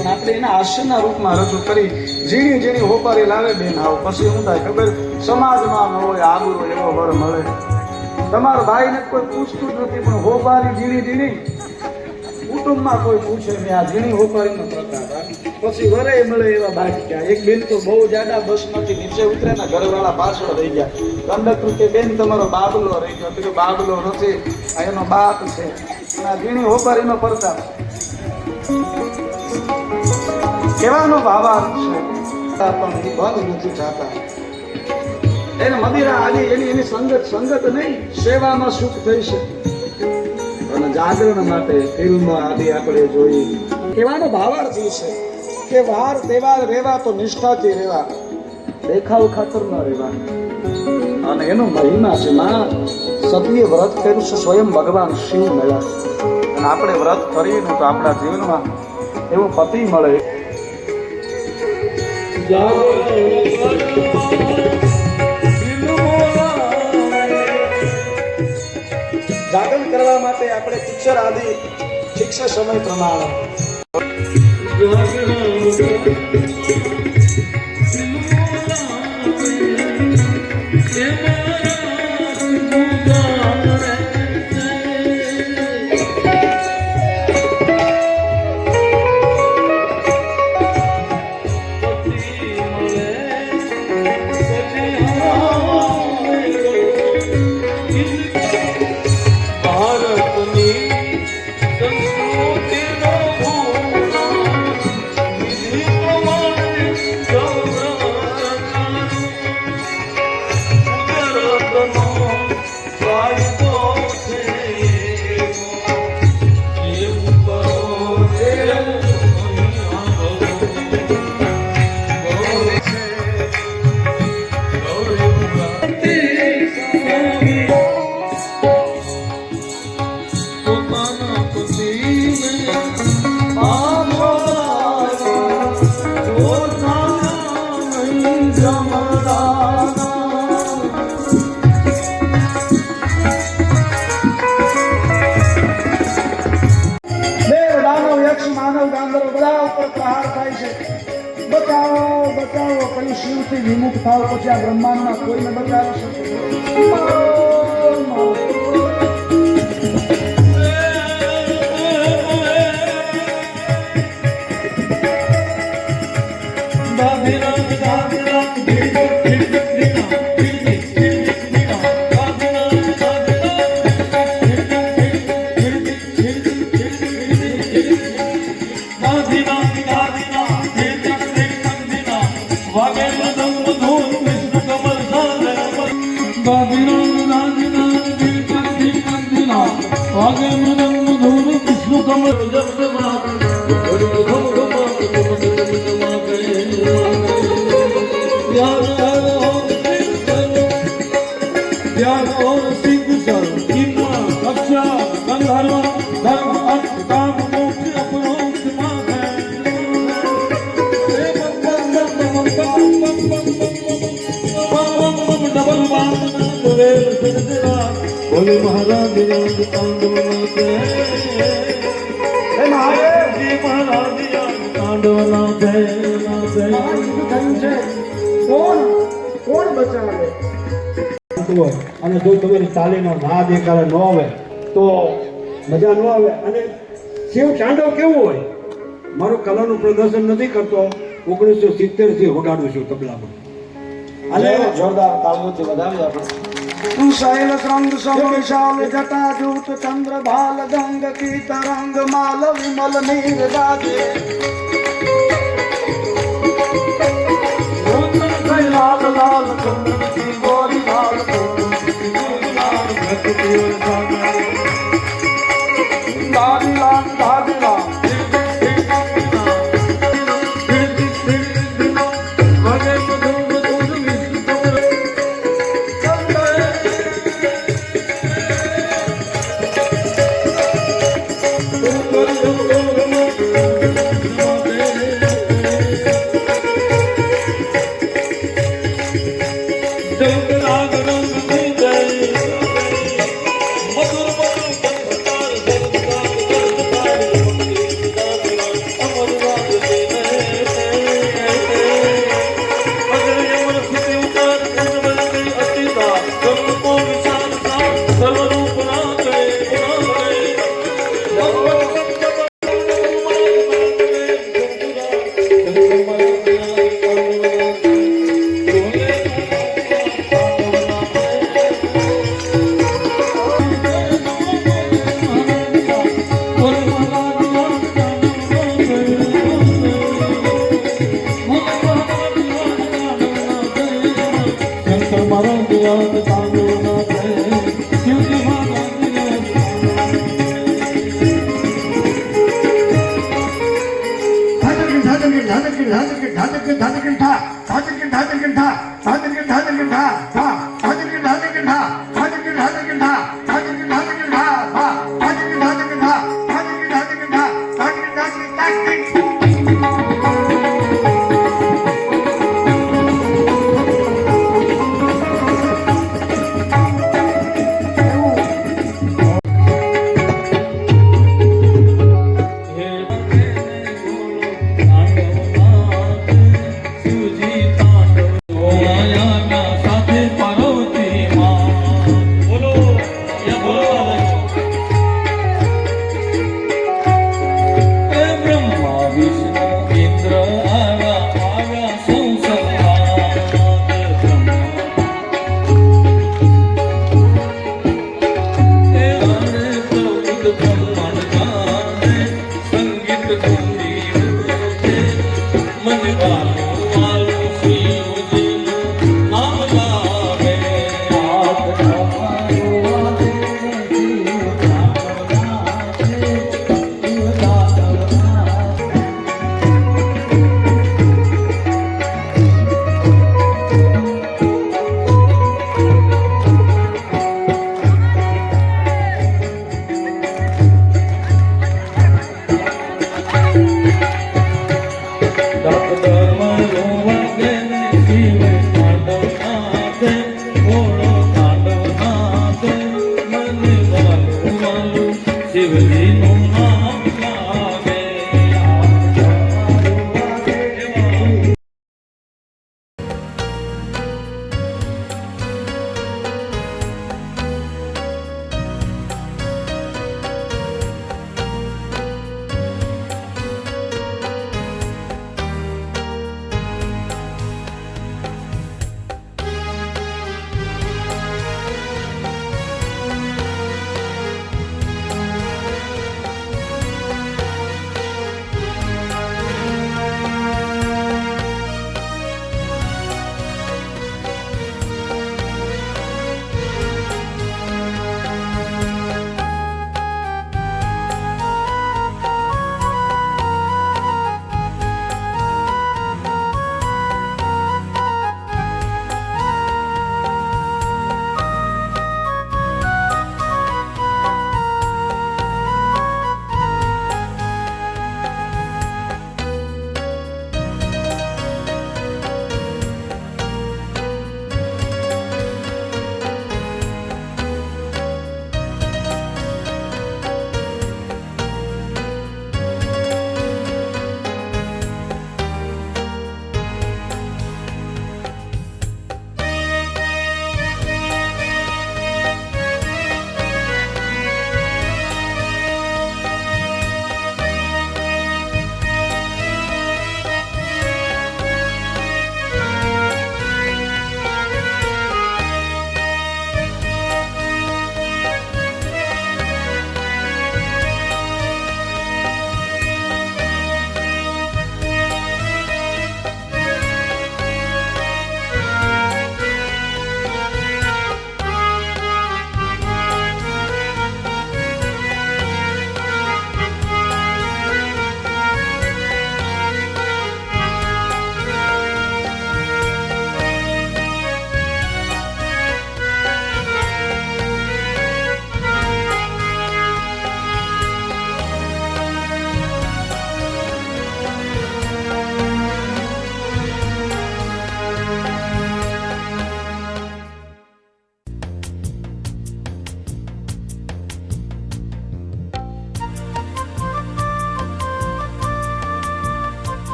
પણ આપણે એના હાસ્યના રૂપમાં રજૂ કરી ઝીણી ઝીણી હોપારી લાવે બેન આવો પછી શું થાય ખબર સમાજમાં ન હોય આબરૂ એવો વર મળે તમારો ભાઈને કોઈ પૂછતું જ નથી પણ હોપારી ઝીણી ઝીણી કુટુંબમાં કોઈ પૂછે મેં આ ઝીણી હોપારીનો પ્રકાર પછી વરે મળે એવા બાકી ગયા એક બેન તો બહુ જાડા બસમાંથી નીચે ઉતરે ને ઘરવાળા પાછળ રહી ગયા કંડક્ટર કે બેન તમારો બાબલો રહી ગયો તો બાબલો નથી આ એનો બાપ છે આ ઝીણી હોપારીનો પ્રતાપ કેવાનો ભાવાર્થ છે પણ બંધ નથી થતા એને મદિરા આદિ એની સંગત નહીં સેવામાં સુખ થઈ શકે અને જાગરણ માટે ફિલ્મ આદિ આપણે જોઈ કેવાનો ભાવાર્થ છે કે વાર તહેવાર રહેવા તો નિષ્ઠાથી રહેવા દેખાવ ખાતર ન રહેવા અને એનો મહિમા છે માં સતીએ વ્રત કર્યું છે સ્વયં ભગવાન શિવ મળ્યા અને આપણે વ્રત કરીએ ને તો આપણા જીવનમાં એવો પતિ મળે જાગરણ કરવા માટે આપણે પિક્ચર આદિ ઠીક છે સમય પ્રમાણે બચાવો કઈ શિવથી વિમુખ થાવ પછી આ બ્રહ્માંડમાં કોઈને બચાવી શકે बोले महाराज કોણ બચાવે અને જો તમારી તાલીનો ના દેખાડે ન આવે તો મજા ન આવે અને શિવ ચાંડવ કેવું હોય મારું કલાનું પ્રદર્શન નથી કરતો 1970 થી વગાડું છું તબલામાં અને જોરદાર તાળીઓથી વધાવી આપણે शैल श्रृंग सम विशाल जटा जूत चंद्र भाल गंग की तरंग माल विमल नीर राजे लाल लाल चंद्र की गोरी लाल भक्ति धा